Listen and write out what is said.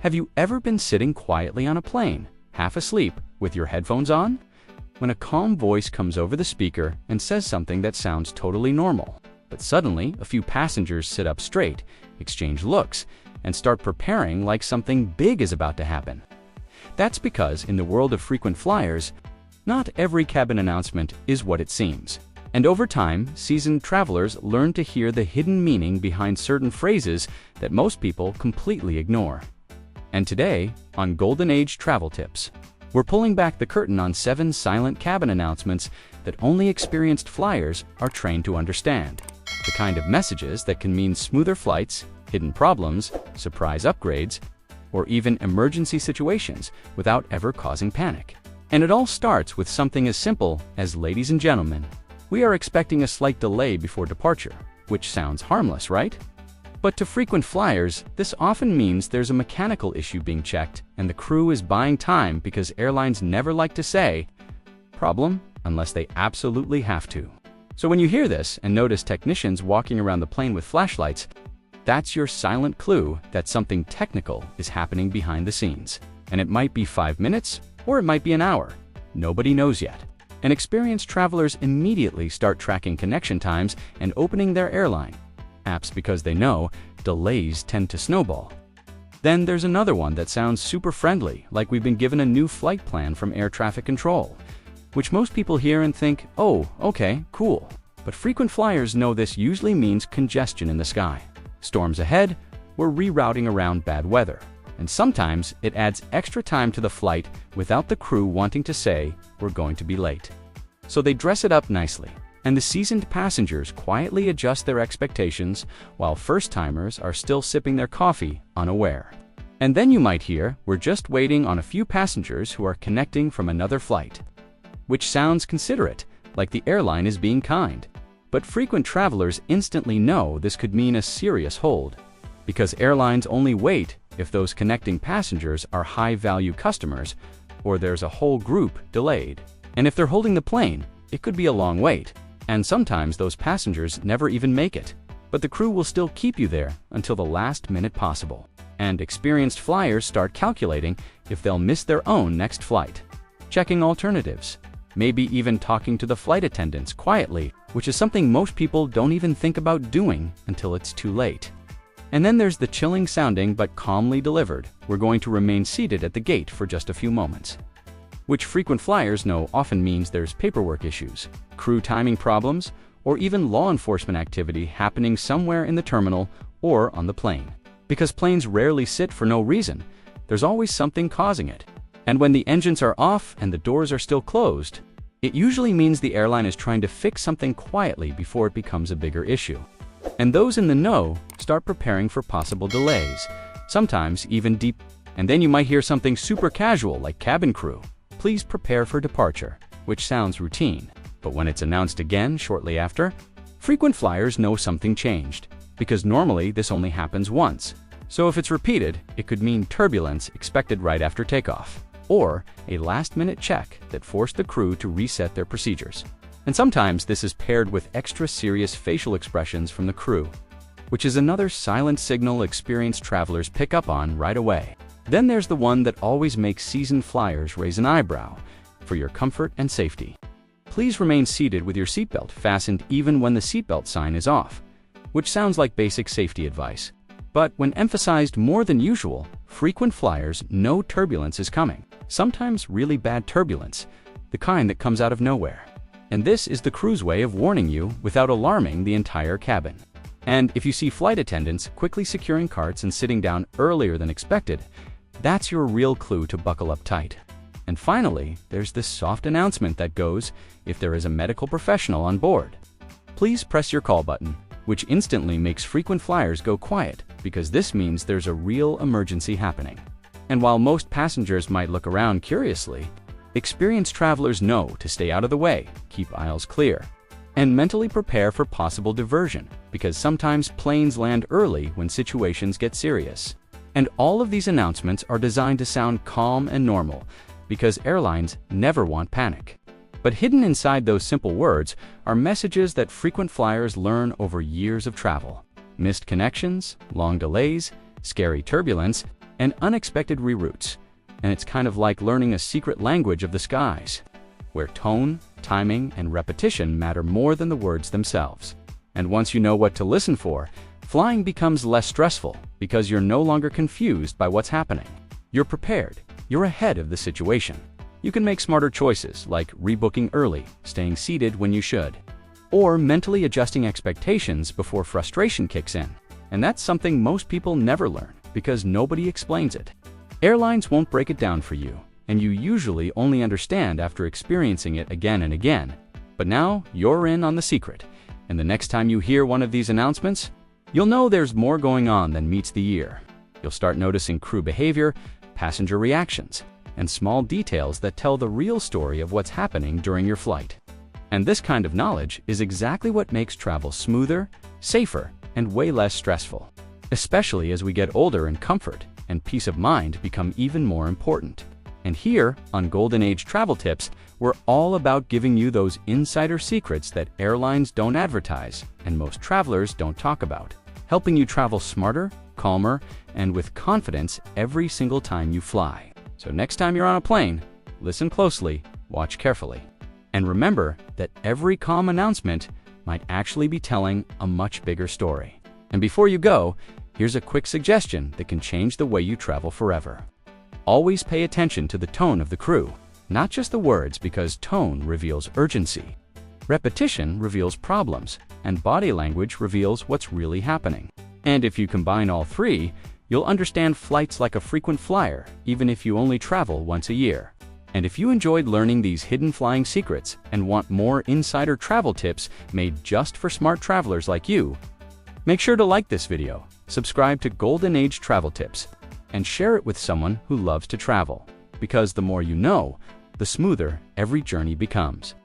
Have you ever been sitting quietly on a plane, half asleep, with your headphones on? When a calm voice comes over the speaker and says something that sounds totally normal, but suddenly a few passengers sit up straight, exchange looks, and start preparing like something big is about to happen. That's because in the world of frequent flyers, not every cabin announcement is what it seems. And over time, seasoned travelers learn to hear the hidden meaning behind certain phrases that most people completely ignore. And today, on Golden Age Travel Tips, we're pulling back the curtain on 7 silent cabin announcements that only experienced flyers are trained to understand. The kind of messages that can mean smoother flights, hidden problems, surprise upgrades, or even emergency situations without ever causing panic. And it all starts with something as simple as, ladies and gentlemen, we are expecting a slight delay before departure, which sounds harmless, right? But to frequent flyers, this often means there's a mechanical issue being checked and the crew is buying time because airlines never like to say, "problem," unless they absolutely have to. So when you hear this and notice technicians walking around the plane with flashlights, that's your silent clue that something technical is happening behind the scenes. And it might be 5 minutes, or it might be an hour. Nobody knows yet. And experienced travelers immediately start tracking connection times and opening their airline apps because they know delays tend to snowball. Then there's another one that sounds super friendly, like we've been given a new flight plan from air traffic control, which most people hear and think, oh, okay, cool. But frequent flyers know this usually means congestion in the sky. Storms ahead, we're rerouting around bad weather. And sometimes it adds extra time to the flight without the crew wanting to say, we're going to be late. So they dress it up nicely, and the seasoned passengers quietly adjust their expectations while first-timers are still sipping their coffee, unaware. And then you might hear, we're just waiting on a few passengers who are connecting from another flight. Which sounds considerate, like the airline is being kind. But frequent travelers instantly know this could mean a serious hold, because airlines only wait if those connecting passengers are high-value customers or there's a whole group delayed. And if they're holding the plane, it could be a long wait. And sometimes those passengers never even make it. But the crew will still keep you there until the last minute possible. And experienced flyers start calculating if they'll miss their own next flight, checking alternatives, maybe even talking to the flight attendants quietly, which is something most people don't even think about doing until it's too late. And then there's the chilling sounding but calmly delivered, we're going to remain seated at the gate for just a few moments. Which frequent flyers know often means there's paperwork issues, crew timing problems, or even law enforcement activity happening somewhere in the terminal or on the plane. Because planes rarely sit for no reason, there's always something causing it. And when the engines are off and the doors are still closed, it usually means the airline is trying to fix something quietly before it becomes a bigger issue. And those in the know start preparing for possible delays, sometimes even deep. And then you might hear something super casual like cabin crew, please prepare for departure, which sounds routine. But when it's announced again shortly after, frequent flyers know something changed, because normally this only happens once. So if it's repeated, it could mean turbulence expected right after takeoff, or a last-minute check that forced the crew to reset their procedures. And sometimes this is paired with extra serious facial expressions from the crew, which is another silent signal experienced travelers pick up on right away. Then there's the one that always makes seasoned flyers raise an eyebrow, for your comfort and safety. Please remain seated with your seatbelt fastened even when the seatbelt sign is off, which sounds like basic safety advice. But when emphasized more than usual, frequent flyers know turbulence is coming, sometimes really bad turbulence, the kind that comes out of nowhere. And this is the crew's way of warning you without alarming the entire cabin. And if you see flight attendants quickly securing carts and sitting down earlier than expected, that's your real clue to buckle up tight. And finally, there's this soft announcement that goes, if there is a medical professional on board, please press your call button, which instantly makes frequent flyers go quiet, because this means there's a real emergency happening. And while most passengers might look around curiously, experienced travelers know to stay out of the way, keep aisles clear, and mentally prepare for possible diversion, because sometimes planes land early when situations get serious. And all of these announcements are designed to sound calm and normal, because airlines never want panic. But hidden inside those simple words are messages that frequent flyers learn over years of travel. Missed connections, long delays, scary turbulence, and unexpected reroutes. And it's kind of like learning a secret language of the skies, where tone, timing, and repetition matter more than the words themselves. And once you know what to listen for, flying becomes less stressful because you're no longer confused by what's happening. You're prepared. You're ahead of the situation. You can make smarter choices like rebooking early, staying seated when you should, or mentally adjusting expectations before frustration kicks in. And that's something most people never learn because nobody explains it. Airlines won't break it down for you, and you usually only understand after experiencing it again and again. But now you're in on the secret, and the next time you hear one of these announcements, you'll know there's more going on than meets the ear. You'll start noticing crew behavior, passenger reactions, and small details that tell the real story of what's happening during your flight. And this kind of knowledge is exactly what makes travel smoother, safer, and way less stressful, especially as we get older and comfort and peace of mind become even more important. And here on Golden Age Travel Tips, we're all about giving you those insider secrets that airlines don't advertise and most travelers don't talk about, helping you travel smarter, calmer, and with confidence every single time you fly. So next time you're on a plane, listen closely, watch carefully, and remember that every calm announcement might actually be telling a much bigger story. And before you go, here's a quick suggestion that can change the way you travel forever. Always pay attention to the tone of the crew, not just the words, because tone reveals urgency. Repetition reveals problems, and body language reveals what's really happening. And if you combine all three, you'll understand flights like a frequent flyer, even if you only travel once a year. And if you enjoyed learning these hidden flying secrets and want more insider travel tips made just for smart travelers like you, make sure to like this video, subscribe to Golden Age Travel Tips, and share it with someone who loves to travel. Because the more you know, the smoother every journey becomes.